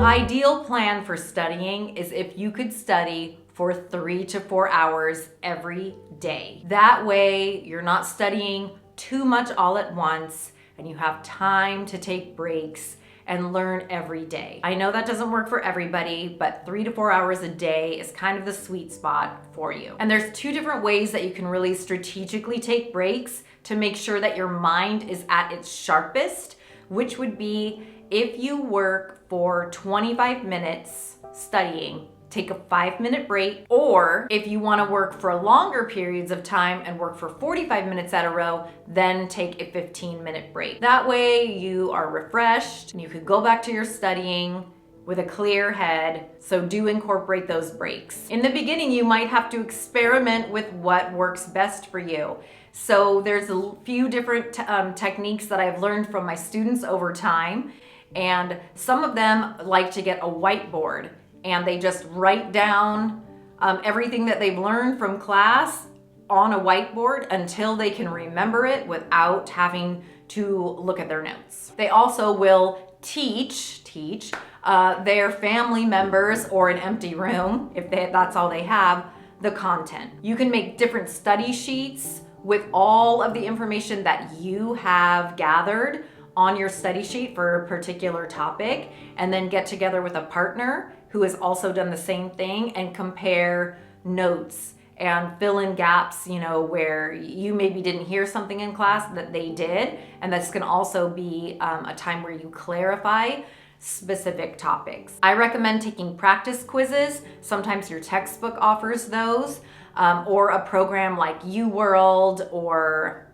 ideal plan for studying is if you could study for 3 to 4 hours every day. That way, you're not studying too much all at once and you have time to take breaks and learn every day. I know that doesn't work for everybody, but 3 to 4 hours a day is kind of the sweet spot for you. And there's 2 different ways that you can really strategically take breaks to make sure that your mind is at its sharpest, which would be if you work for 25 minutes studying, take a 5-minute break, or if you want to work for longer periods of time and work for 45 minutes at a row, then take a 15-minute break. That way you are refreshed and you could go back to your studying with a clear head. So do incorporate those breaks. In the beginning, you might have to experiment with what works best for you. So there's a few different techniques that I've learned from my students over time, and some of them like to get a whiteboard and they just write down everything that they've learned from class on a whiteboard until they can remember it without having to look at their notes. They also will teach their family members or an empty room, if that's all they have, the content. You can make different study sheets with all of the information that you have gathered on your study sheet for a particular topic, and then get together with a partner who has also done the same thing and compare notes and fill in gaps, where you maybe didn't hear something in class that they did. And this can also be a time where you clarify specific topics. I recommend taking practice quizzes. Sometimes your textbook offers those, or a program like UWorld or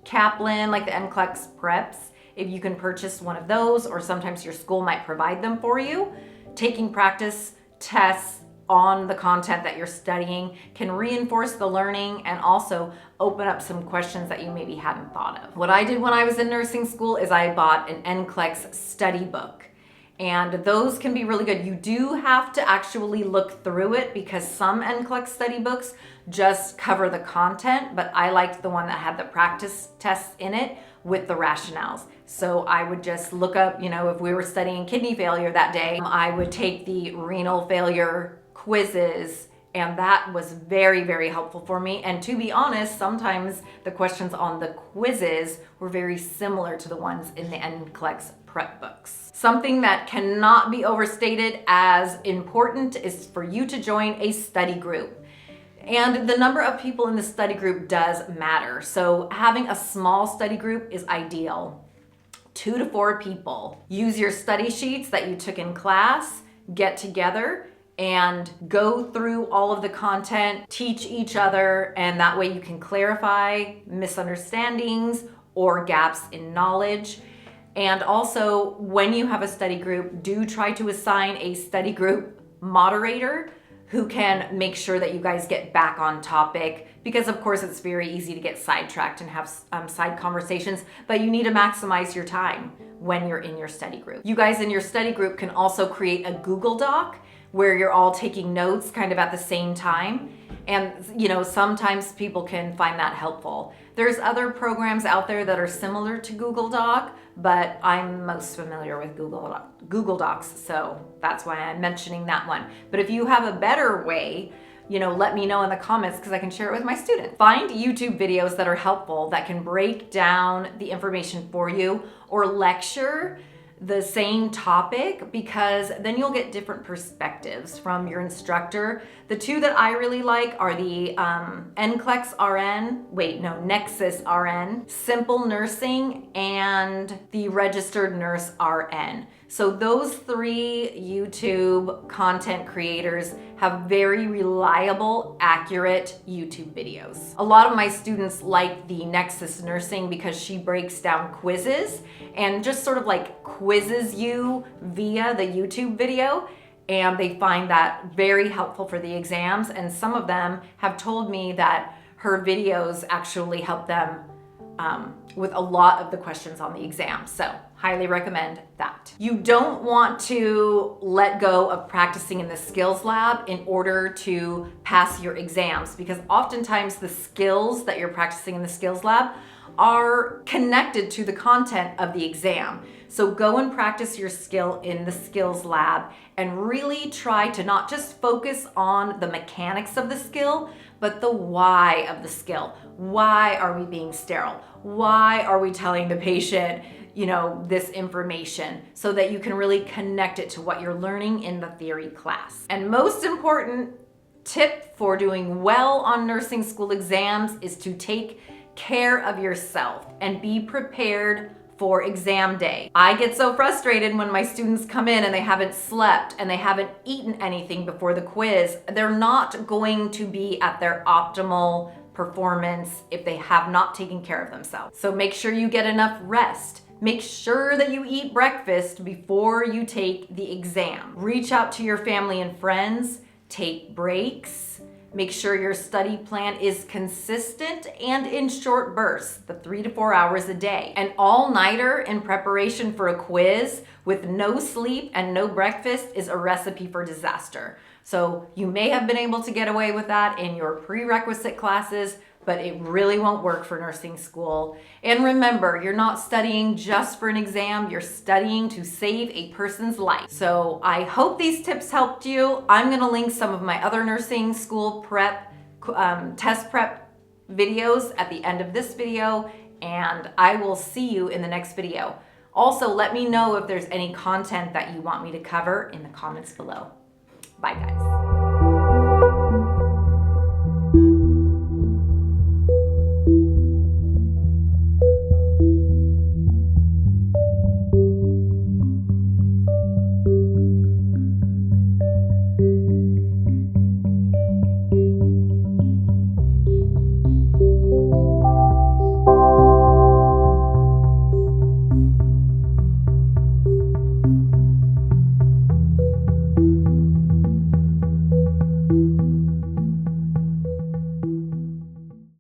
Kaplan, like the NCLEX preps. If you can purchase one of those, or sometimes your school might provide them for you. Taking practice tests on the content that you're studying can reinforce the learning and also open up some questions that you maybe hadn't thought of. What I did when I was in nursing school is I bought an NCLEX study book, and those can be really good. You do have to actually look through it because some NCLEX study books just cover the content, but I liked the one that had the practice tests in it with the rationales. So I would just look up, if we were studying kidney failure that day, I would take the renal failure quizzes, and that was very, very helpful for me. And to be honest, sometimes the questions on the quizzes were very similar to the ones in the NCLEX prep books. Something that cannot be overstated as important is for you to join a study group. And the number of people in the study group does matter. So having a small study group is ideal. 2 to 4 people. Use your study sheets that you took in class, get together and go through all of the content, teach each other, and that way you can clarify misunderstandings or gaps in knowledge. And also, when you have a study group, do try to assign a study group moderator who can make sure that you guys get back on topic, because of course it's very easy to get sidetracked and have side conversations, but you need to maximize your time when you're in your study group. You guys in your study group can also create a Google Doc where you're all taking notes kind of at the same time. And sometimes people can find that helpful. There's other programs out there that are similar to Google Doc, but I'm most familiar with Google Docs, so that's why I'm mentioning that one. But if you have a better way, let me know in the comments because I can share it with my students. Find YouTube videos that are helpful, that can break down the information for you, or lecture the same topic, because then you'll get different perspectives from your instructor. The 2 that I really like are the Nexus RN, Simple Nursing, and the Registered Nurse RN. So those 3 YouTube content creators have very reliable, accurate YouTube videos. A lot of my students like the Nexus Nursing because she breaks down quizzes and just sort of like quizzes you via the YouTube video, and they find that very helpful for the exams. And some of them have told me that her videos actually help them with a lot of the questions on the exam. So highly recommend that. You don't want to let go of practicing in the skills lab in order to pass your exams, because oftentimes the skills that you're practicing in the skills lab are connected to the content of the exam. So go and practice your skill in the skills lab and really try to not just focus on the mechanics of the skill, but the why of the skill. Why are we being sterile? Why are we telling the patient, this information, so that you can really connect it to what you're learning in the theory class. And most important tip for doing well on nursing school exams is to take care of yourself and be prepared for exam day. I get so frustrated when my students come in and they haven't slept and they haven't eaten anything before the quiz. They're not going to be at their optimal performance if they have not taken care of themselves. So make sure you get enough rest. Make sure that you eat breakfast before you take the exam. Reach out to your family and friends, take breaks. Make sure your study plan is consistent and in short bursts, the 3 to 4 hours a day. An all-nighter in preparation for a quiz with no sleep and no breakfast is a recipe for disaster. So you may have been able to get away with that in your prerequisite classes, but it really won't work for nursing school. And remember, you're not studying just for an exam, you're studying to save a person's life. So I hope these tips helped you. I'm gonna link some of my other nursing school prep, test prep videos at the end of this video, and I will see you in the next video. Also, let me know if there's any content that you want me to cover in the comments below. Bye guys.